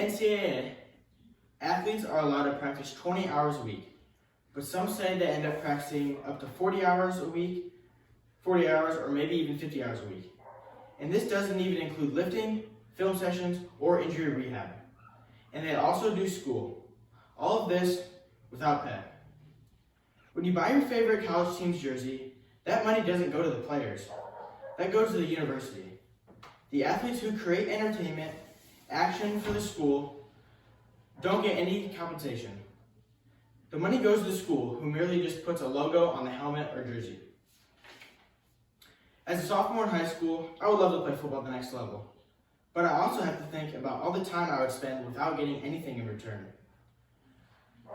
NCAA, athletes are allowed to practice 20 hours a week, but some say they end up practicing up to 40 hours a week, 40 hours, or maybe even 50 hours a week. And this doesn't even include lifting, film sessions, or injury rehab. And they also do school. All of this without pay. When you buy your favorite college team's jersey, that money doesn't go to the players. That goes to the university. The athletes who create entertainment, action for the school, don't get any compensation. The money goes to the school, who merely just puts a logo on the helmet or jersey. As a sophomore in high school, I would love to play football at the next level. But I also have to think about all the time I would spend without getting anything in return.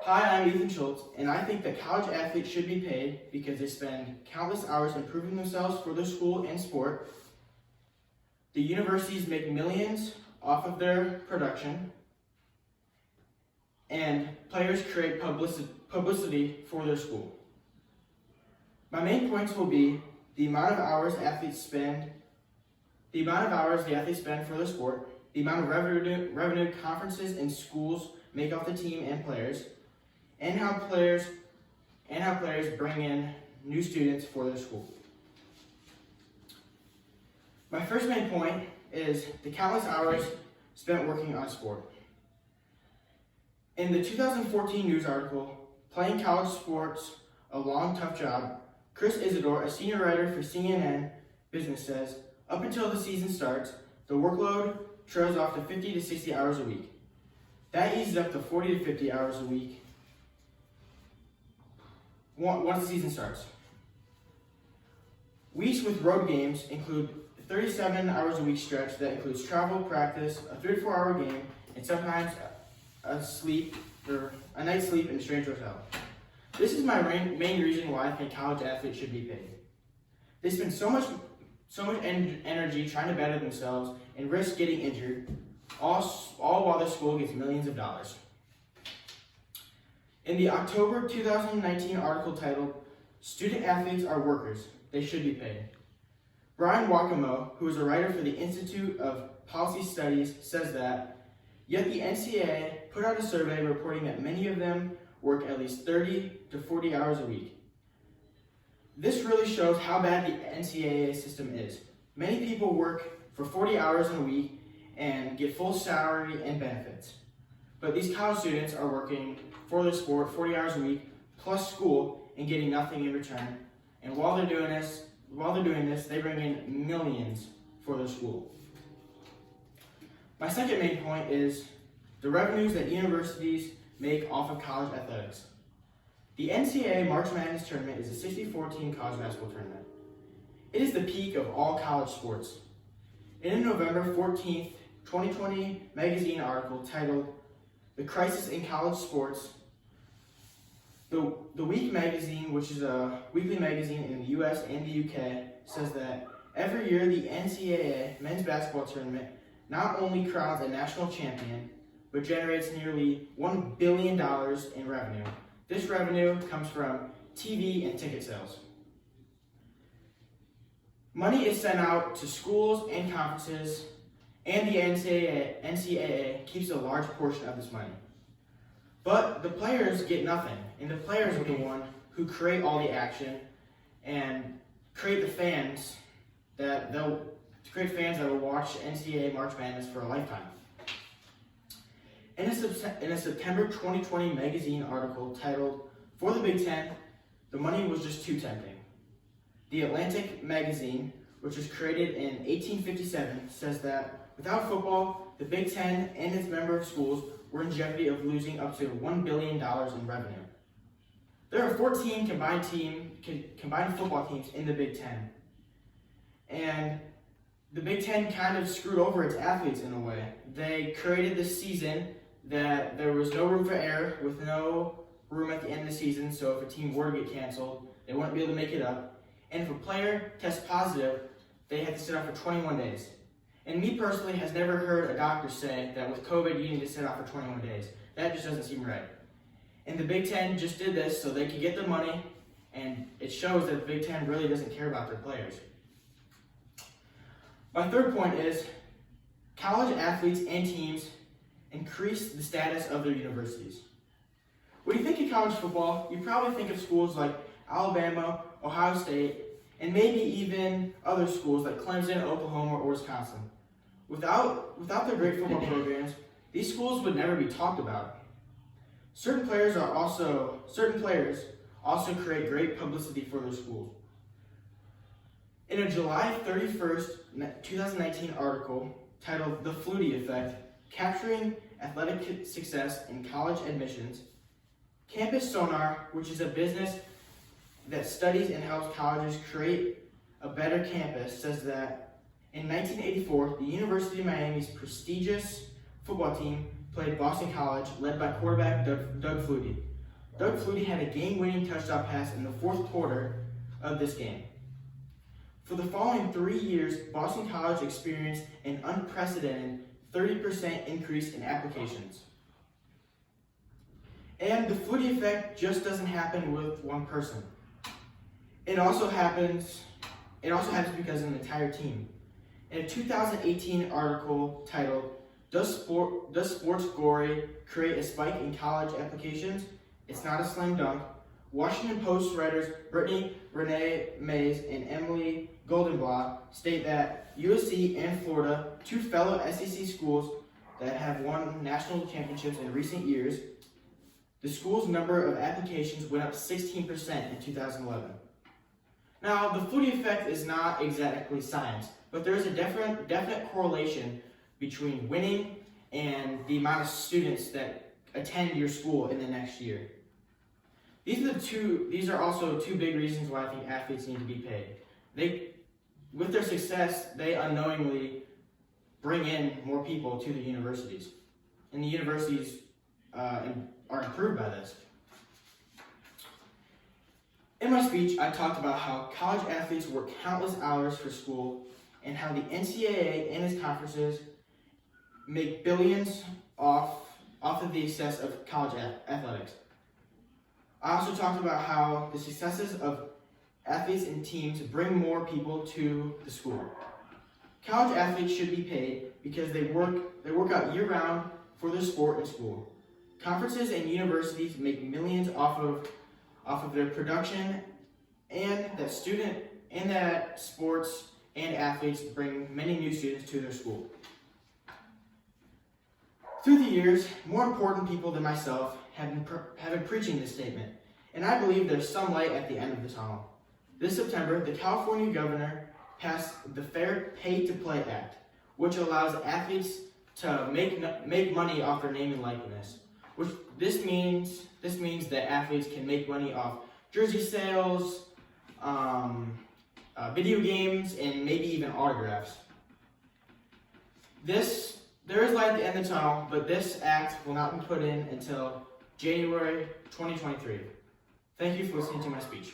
Hi, I'm Ethan Schultz, and I think that college athletes should be paid because they spend countless hours improving themselves for their school and sport. The universities make millions off of their production, and players create publicity for their school. My main points will be the amount of hours the athletes spend for their sport, the amount of revenue conferences and schools make off the team and players, and how players bring in new students for their school. My first main point is the countless hours spent working on sport. In the 2014 news article, Playing College Sports, a Long Tough Job, Chris Isidore, a senior writer for CNN Business, says, up until the season starts, the workload trails off to 50 to 60 hours a week. That eases up to 40 to 50 hours a week once the season starts. Weeks with road games include 37 hours a week stretch that includes travel, practice, a 3 to 4 hour game, and sometimes a night's sleep in a strange hotel. This is my main reason why I think college athletes should be paid. They spend so much energy trying to better themselves and risk getting injured, all while their school gets millions of dollars. In the October 2019 article titled, Student Athletes Are Workers, They Should Be Paid, Brian Wakamo, who is a writer for the Institute of Policy Studies, says that, yet the NCAA put out a survey reporting that many of them work at least 30 to 40 hours a week. This really shows how bad the NCAA system is. Many people work for 40 hours in a week and get full salary and benefits. But these college students are working for their sport 40 hours a week plus school and getting nothing in return. And while they're doing this, they bring in millions for their school. My second main point is the revenues that universities make off of college athletics. The NCAA March Madness tournament is a 64-team college basketball tournament. It is the peak of all college sports. In a November 14th, 2020 magazine article titled The Crisis in College Sports, the Week magazine, which is a weekly magazine in the US and the UK, says that every year the NCAA men's basketball tournament not only crowns a national champion, but generates nearly $1 billion in revenue. This revenue comes from TV and ticket sales. Money is sent out to schools and conferences, and the NCAA keeps a large portion of this money. But the players get nothing, and the players are the one who create all the action and create fans that will watch NCAA March Madness for a lifetime. In a September 2020 magazine article titled, For the Big Ten, the money was just too tempting. The Atlantic magazine, which was created in 1857, says that without football, the Big Ten and its member schools were in jeopardy of losing up to $1 billion in revenue. There are 14 combined football teams in the Big Ten. And the Big Ten kind of screwed over its athletes in a way. They created this season that there was no room for error, with no room at the end of the season, so if a team were to get canceled, they wouldn't be able to make it up. And if a player tests positive, they had to sit out for 21 days. And me personally has never heard a doctor say that with COVID you need to sit out for 21 days. That just doesn't seem right. And the Big Ten just did this so they could get the money, and it shows that the Big Ten really doesn't care about their players. My third point is college athletes and teams increase the status of their universities. When you think of college football, you probably think of schools like Alabama, Ohio State, and maybe even other schools like Clemson, Oklahoma, or Wisconsin. Without their great football programs, these schools would never be talked about. Certain players also create great publicity for their schools. In a July 31st, 2019 article titled "The Flutie Effect: Capturing Athletic Success in College Admissions," Campus Sonar, which is a business that studies and helps colleges create a better campus, says that in 1984, the University of Miami's prestigious football team played Boston College, led by quarterback Doug Flutie. Doug Flutie had a game-winning touchdown pass in the fourth quarter of this game. For the following 3 years, Boston College experienced an unprecedented 30% increase in applications. And the Flutie effect just doesn't happen with one person. It also happens because of an entire team. In a 2018 article titled Does Sports Glory Create a Spike in College Applications? It's Not a Slam Dunk, Washington Post writers Brittany Renee Mays and Emily Goldenblatt state that USC and Florida, two fellow SEC schools that have won national championships in recent years, the school's number of applications went up 16% in 2011. Now, the Flutie effect is not exactly science, but there is a definite correlation between winning and the amount of students that attend your school in the next year. These are also two big reasons why I think athletes need to be paid. With their success, they unknowingly bring in more people to the universities, and the universities are improved by this. In my speech, I talked about how college athletes work countless hours for school and how the NCAA and its conferences make billions off of the success of college athletics. I also talked about how the successes of athletes and teams bring more people to the school. College athletes should be paid because they work out year-round for their sport in school. Conferences and universities make millions off of their production, and that sports and athletes bring many new students to their school. Through the years, more important people than myself have been preaching this statement, and I believe there's some light at the end of the tunnel. This September, the California governor passed the Fair Pay to Play Act, which allows athletes to make money off their name and likeness. This means that athletes can make money off jersey sales, video games, and maybe even autographs. There is light at the end of the tunnel, but this act will not be put in until January 2023. Thank you for listening to my speech.